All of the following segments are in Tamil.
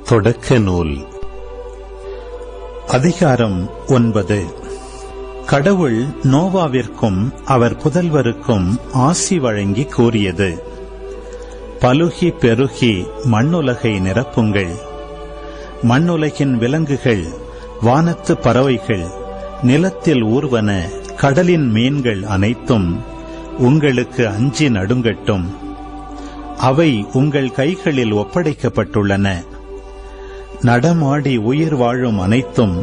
தொடக்க நூல் அதிகாரம் 9. கடவுள் நோவாவிற்கும் அவர் புதல்வருக்கும் ஆசி வழங்கி கூறியது: பலுகி பெருகி மண்ணுலகை நிரப்புங்கள். மண்ணுலகின் விலங்குகள், வானத்து பறவைகள், நிலத்தில் ஊர்வன கடலின் மீன்கள் அனைத்தும் உங்களுக்கு அஞ்சி நடுங்கட்டும். அவை உங்கள் கைகளில் ஒப்படைக்கப்பட்டுள்ளன. நடமாடி உயிர் வாழும் அனைத்தும்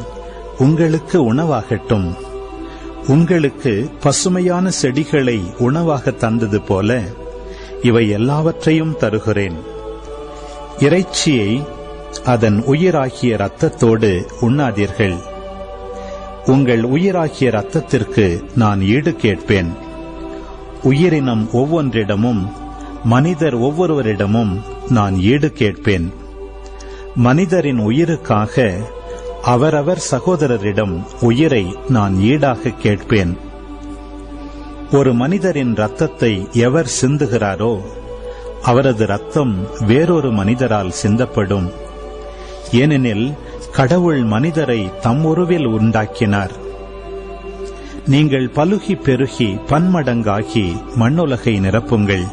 உங்களுக்கு உணவாகட்டும். உங்களுக்கு பசுமையான செடிகளை உணவாக தந்தது போல இவை எல்லாவற்றையும் தருகிறேன். இறைச்சியை அதன் உயிராகிய இரத்தத்தோடு உண்ணாதீர்கள். உங்கள் உயிராகிய இரத்தத்திற்கு நான் ஈடு கேட்பேன். உயிரினம் ஒவ்வொன்றிடமும், மனிதர் ஒவ்வொருவரிடமும் நான் ஈடு கேட்பேன். மனிதரின் உயிருக்காக அவரவர் சகோதரரிடம் உயிரை நான் ஈடாக கேட்பேன். ஒரு மனிதரின் இரத்தத்தை எவர் சிந்துகிறாரோ அவரது இரத்தம் வேறொரு மனிதரால் சிந்தப்படும். ஏனெனில் கடவுள் மனிதரை தம் உருவில் உண்டாக்கினார். நீங்கள் பலுகி பெருகி பன்மடங்காகி மண்ணுலகை நிரப்புங்கள்.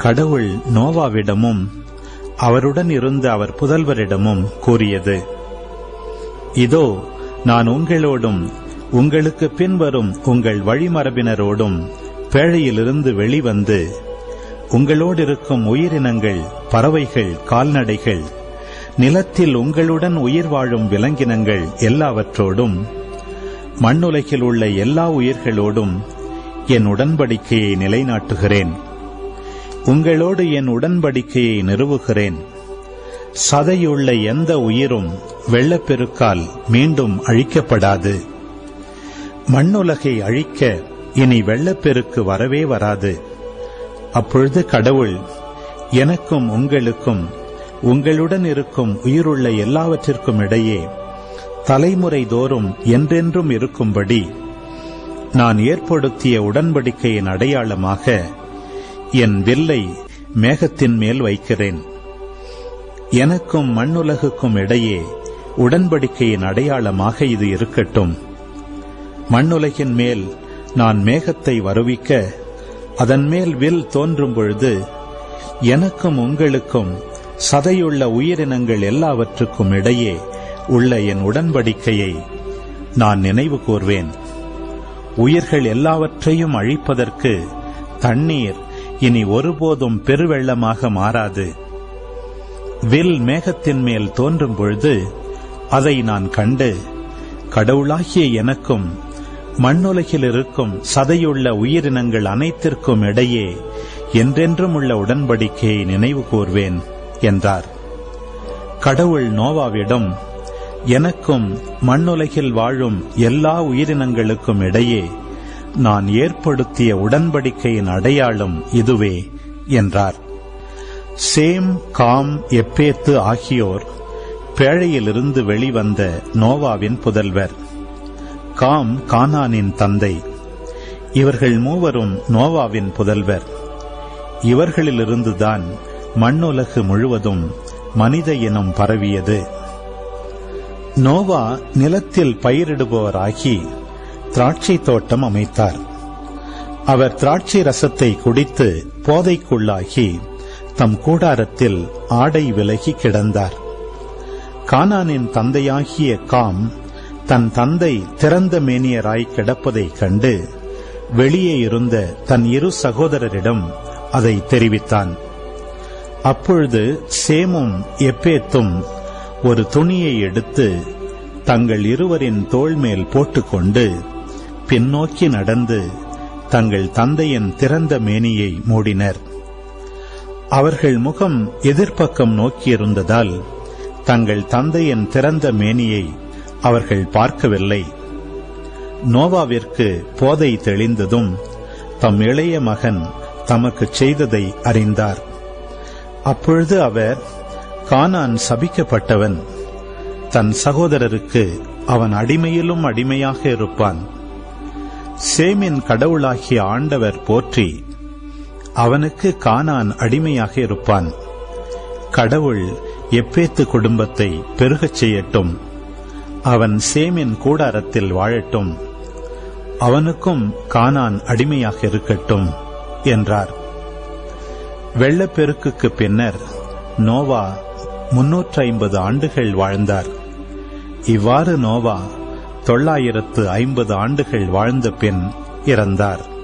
கடவுள் நோவாவிடமும் அவருடன் இருந்த அவர் புதல்வரிடமும் கூறியது: இதோ, நான் உங்களோடும் உங்களுக்கு பின்வரும் உங்கள் வழிமரபினரோடும் பேழையிலிருந்து வெளிவந்து உங்களோடு இருக்கும் உயிரினங்கள், பறவைகள், கால்நடைகள், நிலத்தில் உங்களுடன் உயிர் வாழும் விலங்கினங்கள் எல்லாவற்றோடும், மண்ணுலகில் உள்ள எல்லா உயிர்களோடும் என் உடன்படிக்கையை நிலைநாட்டுகிறேன். உங்களோடு என் உடன்படிக்கையை நிறுவுகிறேன். சதையுள்ள எந்த உயிரும் வெள்ளப்பெருக்கால் மீண்டும் அழிக்கப்படாது. மண்ணுலகை அழிக்க இனி வெள்ளப்பெருக்கு வரவே வராது. அப்பொழுது கடவுள் எனக்கும் உங்களுக்கும் உங்களுடன் இருக்கும் உயிருள்ள எல்லாவற்றிற்கும் இடையே தலைமுறை தோறும் என்றென்றும் இருக்கும்படி நான் ஏற்படுத்திய உடன்படிக்கையின் அடையாளமாக என் வில்லை மேகத்தின் மேல் வைக்கிறேன். எனக்கும் மண்ணுலகுக்கும் இடையே உடன்படிக்கையின் அடையாளமாக இது இருக்கட்டும். மண்ணுலகின் மேல் நான் மேகத்தை வருவிக்க அதன் மேல் வில் தோன்றும் பொழுது எனக்கும் உங்களுக்கும் சதையுள்ள உயிரினங்கள் எல்லாவற்றுக்கும் இடையே உள்ள என் உடன்படிக்கையை நான் நினைவு கூர்வேன். உயிர்கள் எல்லாவற்றையும் அழிப்பதற்கு தண்ணீர் இனி ஒருபோதும் பெருவெள்ளமாக மாறாது. வில் மேகத்தின் மேல் தோன்றும் பொழுது அதை நான் கண்டு கடவுளாகிய எனக்கும் மண்ணுலகில் இருக்கும் சதையுள்ள உயிரினங்கள் அனைத்திற்கும் இடையே என்றென்றும் உள்ள உடன்படிக்கையை நினைவு கூர்வேன் என்றார். கடவுள் நோவாவிடம், எனக்கும் மண்ணுலகில் வாழும் எல்லா உயிரினங்களுக்கும் இடையே நான் ஏற்படுத்திய உடன்படிக்கையின் அடையாளம் இதுவே என்றார். சேம், காம், எப்பேத்து ஆகியோர் பேழையிலிருந்து வெளிவந்த நோவாவின் புதல்வர். காம் கானானின் தந்தை. இவர்கள் மூவரும் நோவாவின் புதல்வர். இவர்களிலிருந்துதான் மண்ணுலகு முழுவதும் மனித இனம் பரவியது. நோவா நிலத்தில் பயிரிடுபவராகி திராட்சை தோட்டம் அமைத்தார். அவர் திராட்சை ரசத்தை குடித்து போதைக்குள்ளாகி தம் கூடாரத்தில் ஆடை விலகி கிடந்தார். கானானின் தந்தையாகிய காம் தன் தந்தை திறந்த மேனியராய் கிடப்பதைக் கண்டு வெளியே இருந்த தன் இரு சகோதரரிடம் அதை தெரிவித்தான். அப்பொழுது சேமும் எப்பேத்தும் ஒரு துணியை எடுத்து தங்கள் இருவரின் தோள் மேல் போட்டுக்கொண்டு பின்னோக்கி நடந்து தங்கள் தந்தையின் திறந்த மேனியை மூடினர். அவர்கள் முகம் எதிர்ப்பக்கம் நோக்கியிருந்ததால் தங்கள் தந்தையின் திறந்த மேனியை அவர்கள் பார்க்கவில்லை. நோவாவிற்கு போதை தெளிந்ததும் தம் இளைய மகன் தமக்கு செய்ததை அறிந்தார். அப்பொழுது அவர், கானான் சபிக்கப்பட்டவன், தன் சகோதரருக்கு அவன் அடிமையிலும் அடிமையாக இருப்பான். சேமின் கடவுளாகிய ஆண்டவர் போற்றி அவனுக்கு கானான் அடிமையாக இருப்பான். கடவுள் எப்பேத்து குடும்பத்தை பெருகச் செய்யட்டும். அவன் சேமின் கூடாரத்தில் வாழட்டும். அவனுக்கும் கானான் அடிமையாக இருக்கட்டும் என்றார். வெள்ளப்பெருக்குக்கு பின்னர் நோவா 350 ஆண்டுகள் வாழ்ந்தார். இவ்வாறு நோவா 950 ஆண்டுகள் வாழ்ந்த பின் இறந்தார்.